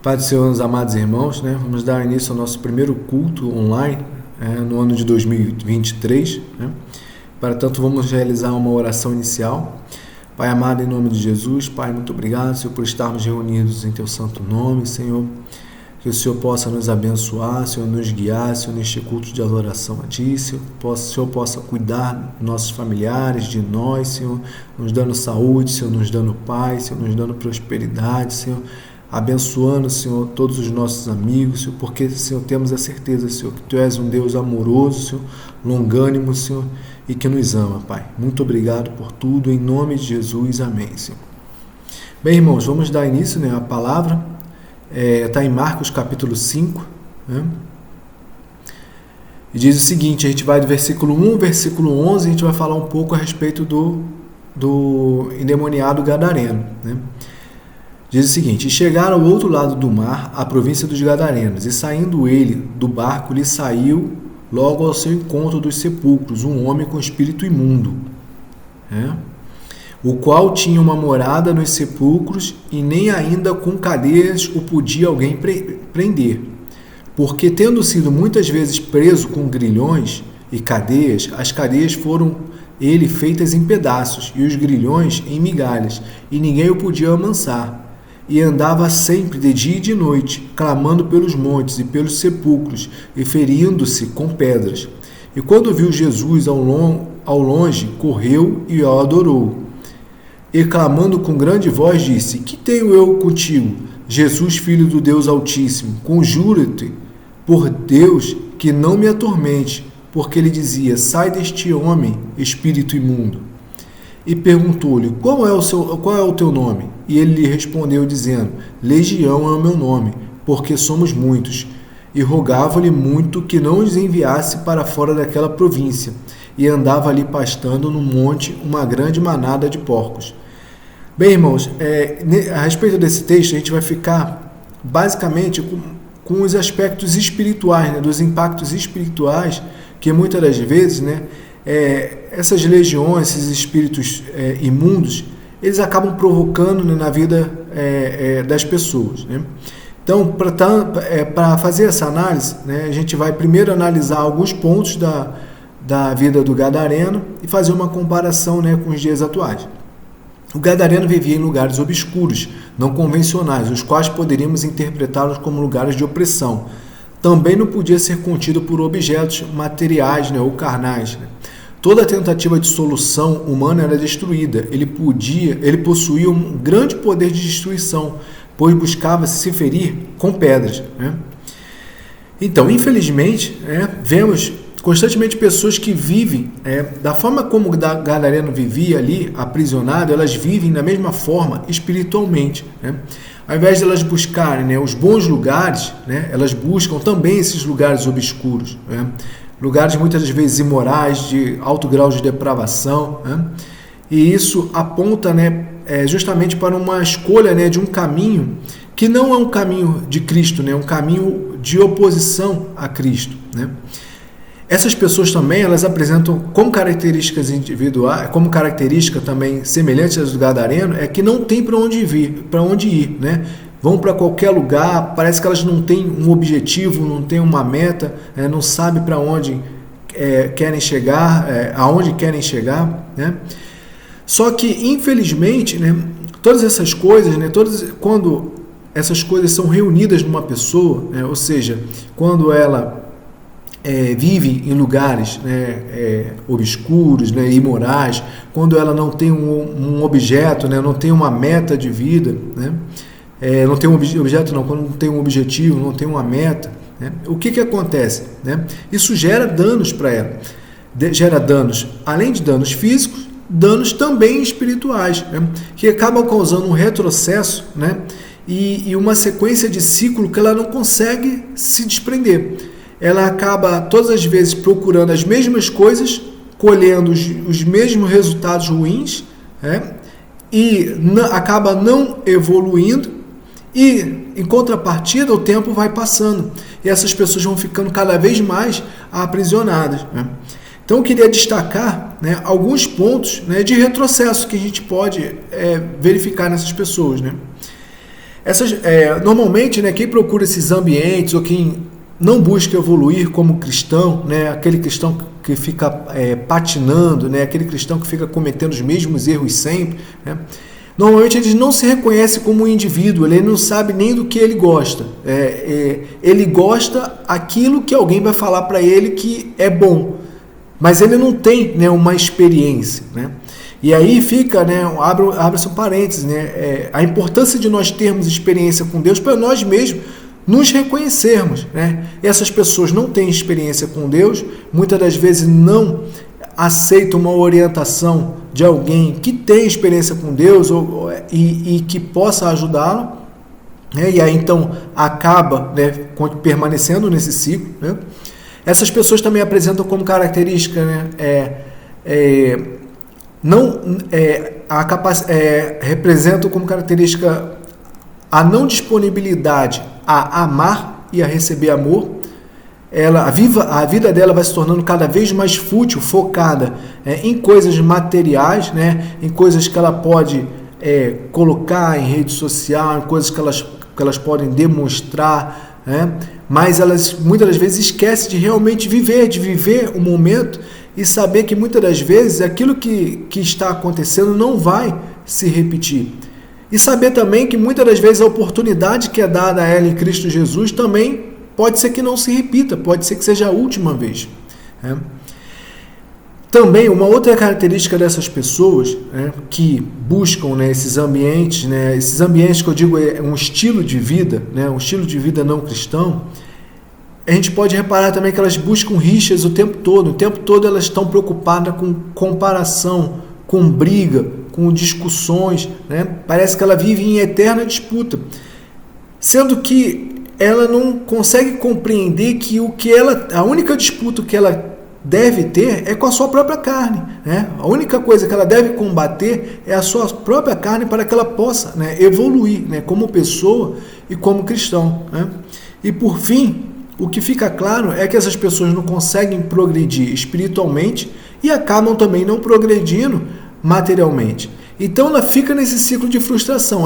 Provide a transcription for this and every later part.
Pai do Senhor, os amados irmãos, vamos dar início ao nosso primeiro culto online no ano de 2023. Para tanto, vamos realizar uma oração inicial. Pai amado, em nome de Jesus, Pai, muito obrigado, Senhor, por estarmos reunidos em Teu santo nome, Senhor. Que o Senhor possa nos abençoar, Senhor, nos guiar, Senhor, neste culto de adoração a Ti, Senhor. O Senhor possa cuidar dos nossos familiares, de nós, Senhor, nos dando saúde, Senhor, nos dando paz, Senhor, nos dando prosperidade, Senhor. Abençoando, Senhor, todos os nossos amigos, Senhor, porque, Senhor, temos a certeza, Senhor, que Tu és um Deus amoroso, Senhor, longânimo, Senhor, e que nos ama, Pai. Muito obrigado por tudo, em nome de Jesus, amém, Senhor. Bem, irmãos, vamos dar início, à palavra, está em Marcos capítulo 5, e diz o seguinte, a gente vai do versículo 1 ao versículo 11, a gente vai falar um pouco a respeito do endemoniado gadareno, Diz o seguinte: e chegaram ao outro lado do mar, a província dos Gadarenos, e saindo ele do barco, lhe saiu logo ao seu encontro dos sepulcros um homem com espírito imundo, o qual tinha uma morada nos sepulcros, e nem ainda com cadeias o podia alguém prender, porque tendo sido muitas vezes preso com grilhões e cadeias, as cadeias foram ele feitas em pedaços, e os grilhões em migalhas, e ninguém o podia amansar. E andava sempre de dia e de noite, clamando pelos montes e pelos sepulcros, e ferindo-se com pedras. E quando viu Jesus ao longe, correu e o adorou. E clamando com grande voz, disse: Que tenho eu contigo, Jesus, Filho do Deus Altíssimo? Conjuro-te por Deus que não me atormente. Porque ele dizia: Sai deste homem, espírito imundo. E perguntou-lhe: qual é o teu nome? E ele lhe respondeu, dizendo: Legião é o meu nome, porque somos muitos. E rogava-lhe muito que não os enviasse para fora daquela província. E andava ali pastando no monte uma grande manada de porcos. Bem, irmãos, a respeito desse texto, a gente vai ficar basicamente com os aspectos espirituais, dos impactos espirituais, que muitas das vezes, essas legiões, esses espíritos imundos, eles acabam provocando na vida das pessoas. Então, para fazer essa análise, a gente vai primeiro analisar alguns pontos da vida do gadareno e fazer uma comparação com os dias atuais. O gadareno vivia em lugares obscuros, não convencionais, os quais poderíamos interpretá-los como lugares de opressão. Também não podia ser contido por objetos materiais ou carnais. Toda tentativa de solução humana era destruída. Ele possuía um grande poder de destruição, pois buscava se ferir com pedras. Então, infelizmente, vemos constantemente pessoas que vivem da forma como o gadareno vivia ali, aprisionado, elas vivem da mesma forma espiritualmente. Ao invés de elas buscarem os bons lugares, elas buscam também esses lugares obscuros, lugares muitas das vezes imorais, de alto grau de depravação, e isso aponta justamente para uma escolha de um caminho que não é um caminho de Cristo, é um caminho de oposição a Cristo. Essas pessoas também, elas apresentam como características individuais, como característica também semelhante às do gadareno, é que não tem para onde ir, Vão para qualquer lugar, parece que elas não têm um objetivo, não têm uma meta, não sabem para onde querem chegar, aonde querem chegar, Só que, infelizmente, todas essas coisas, quando essas coisas são reunidas numa pessoa, ou seja, quando ela vive em lugares obscuros, imorais, quando ela não tem um objeto, não tem uma meta de vida, não tem um objeto, quando não tem um objetivo, não tem uma meta, o que acontece? Isso gera danos para ela, gera danos, além de danos físicos, danos também espirituais, que acabam causando um retrocesso, e uma sequência de ciclo que ela não consegue se desprender. Ela acaba todas as vezes procurando as mesmas coisas, colhendo os mesmos resultados ruins, e acaba não evoluindo, e em contrapartida o tempo vai passando e essas pessoas vão ficando cada vez mais aprisionadas. Então eu queria destacar alguns pontos de retrocesso que a gente pode verificar nessas pessoas. Normalmente, né, quem procura esses ambientes ou quem não busca evoluir como cristão, né, aquele cristão que fica patinando, né, aquele cristão que fica cometendo os mesmos erros sempre, né, normalmente ele não se reconhece como um indivíduo, ele não sabe nem do que ele gosta. Ele gosta aquilo que alguém vai falar para ele que é bom, mas ele não tem, né, uma experiência, né? E aí fica, né, abre-se um parênteses, né, a importância de nós termos experiência com Deus para nós mesmos nos reconhecermos, né? E essas pessoas não têm experiência com Deus, muitas das vezes não aceitam uma orientação de alguém que tem experiência com Deus e que possa ajudá-lo, né? E aí então acaba, né, permanecendo nesse ciclo, né? Essas pessoas também apresentam como característica, né, representam como característica a não disponibilidade a amar e a receber amor. A vida dela vai se tornando cada vez mais fútil, focada em coisas materiais, né, em coisas que ela pode colocar em rede social, em coisas que elas podem demonstrar, né, mas elas muitas das vezes esquecem de realmente viver o momento e saber que muitas das vezes aquilo que está acontecendo não vai se repetir. E saber também que muitas das vezes a oportunidade que é dada a ela em Cristo Jesus também pode ser que não se repita, pode ser que seja a última vez, né? Também uma outra característica dessas pessoas, né, que buscam, né, esses ambientes que eu digo é um estilo de vida, né, um estilo de vida não cristão, a gente pode reparar também que elas buscam rixas o tempo todo elas estão preocupadas com comparação, com briga, com discussões, né? Parece que ela vive em eterna disputa, sendo que ela não consegue compreender que a única disputa que ela deve ter é com a sua própria carne, né? A única coisa que ela deve combater é a sua própria carne para que ela possa, né, evoluir, né, como pessoa e como cristão, né? E por fim, o que fica claro é que essas pessoas não conseguem progredir espiritualmente e acabam também não progredindo materialmente. Então ela fica nesse ciclo de frustração,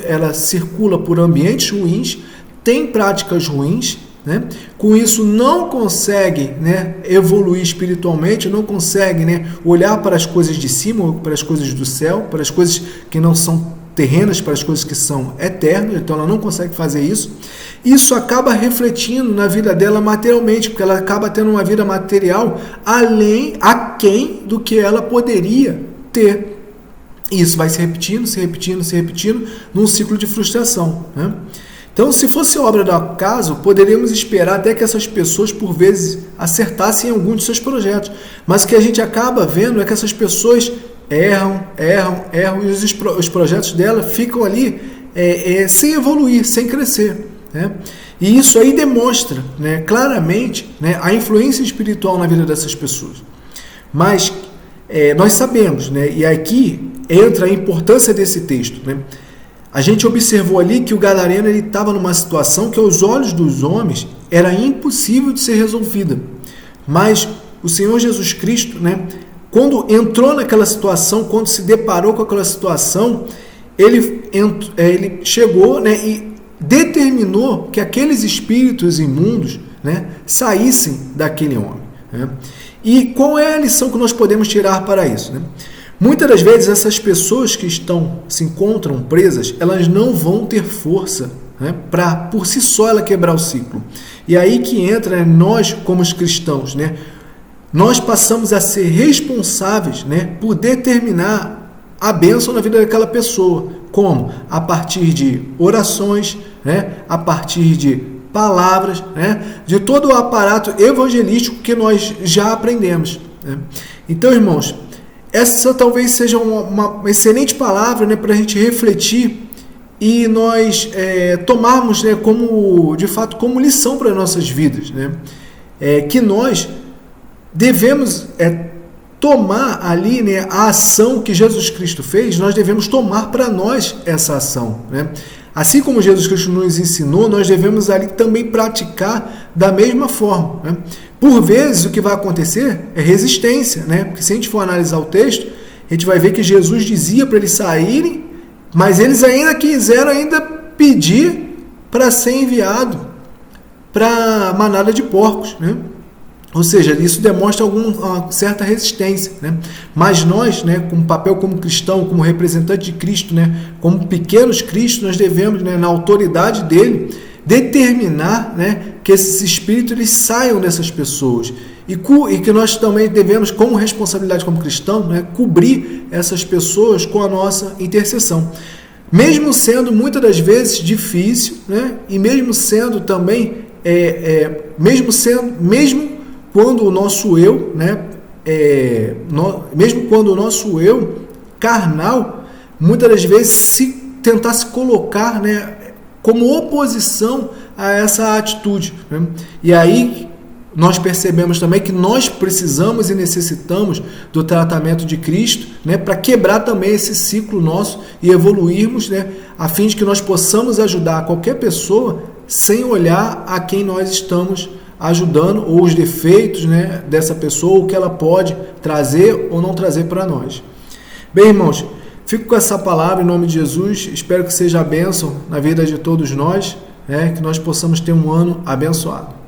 ela circula por ambientes ruins, tem práticas ruins, né? Com isso não consegue, né, evoluir espiritualmente, não consegue, né, olhar para as coisas de cima, para as coisas do céu, para as coisas que não são terrenas, para as coisas que são eternas, então ela não consegue fazer isso. Isso acaba refletindo na vida dela materialmente, porque ela acaba tendo uma vida material aquém do que ela poderia ter. E isso vai se repetindo num ciclo de frustração, né? Então, se fosse obra do acaso, poderíamos esperar até que essas pessoas, por vezes, acertassem em alguns de seus projetos. Mas o que a gente acaba vendo é que essas pessoas erram, e os projetos dela ficam ali sem evoluir, sem crescer, né? E isso aí demonstra, né, claramente, né, a influência espiritual na vida dessas pessoas. Mas nós sabemos, né, e aqui entra a importância desse texto, né? A gente observou ali que o gadareno estava numa situação que aos olhos dos homens era impossível de ser resolvida. Mas o Senhor Jesus Cristo, né, quando entrou naquela situação, quando se deparou com aquela situação, ele chegou, né, e determinou que aqueles espíritos imundos, né, saíssem daquele homem, né? E qual é a lição que nós podemos tirar para isso, né? Muitas das vezes essas pessoas que se encontram presas, elas não vão ter força, né, para por si só ela quebrar o ciclo. E aí que entra, né, nós como os cristãos, né, nós passamos a ser responsáveis, né, por determinar a bênção na vida daquela pessoa. Como? A partir de orações, né, a partir de palavras, né, de todo o aparato evangelístico que nós já aprendemos, né? Então, irmãos, essa talvez seja uma excelente palavra, né, para a gente refletir e nós tomarmos, né, de fato como lição para as nossas vidas, né? Que nós devemos tomar ali, né, a ação que Jesus Cristo fez, nós devemos tomar para nós essa ação, né? Assim como Jesus Cristo nos ensinou, nós devemos ali também praticar da mesma forma, né? Por vezes o que vai acontecer é resistência, né? Porque se a gente for analisar o texto, a gente vai ver que Jesus dizia para eles saírem, mas eles ainda quiseram pedir para ser enviado para a manada de porcos, né? Ou seja, isso demonstra uma certa resistência, né? Mas nós, né, com papel como cristão, como representante de Cristo, né, como pequenos Cristos, nós devemos, né, na autoridade dele, determinar, né, que esses espíritos eles saiam dessas pessoas e que nós também devemos, como responsabilidade como cristão, né, cobrir essas pessoas com a nossa intercessão. Mesmo sendo muitas das vezes difícil, né, e mesmo sendo também, mesmo quando o nosso eu, né, mesmo quando o nosso eu carnal, muitas das vezes tentar se colocar, né, como oposição a essa atitude, né? E aí nós percebemos também que nós precisamos e necessitamos do tratamento de Cristo, né, para quebrar também esse ciclo nosso e evoluirmos, né, a fim de que nós possamos ajudar qualquer pessoa sem olhar a quem nós estamos ajudando, ou os defeitos, né, dessa pessoa, o que ela pode trazer ou não trazer para nós. Bem, irmãos, fico com essa palavra em nome de Jesus, espero que seja a bênção na vida de todos nós, né, que nós possamos ter um ano abençoado.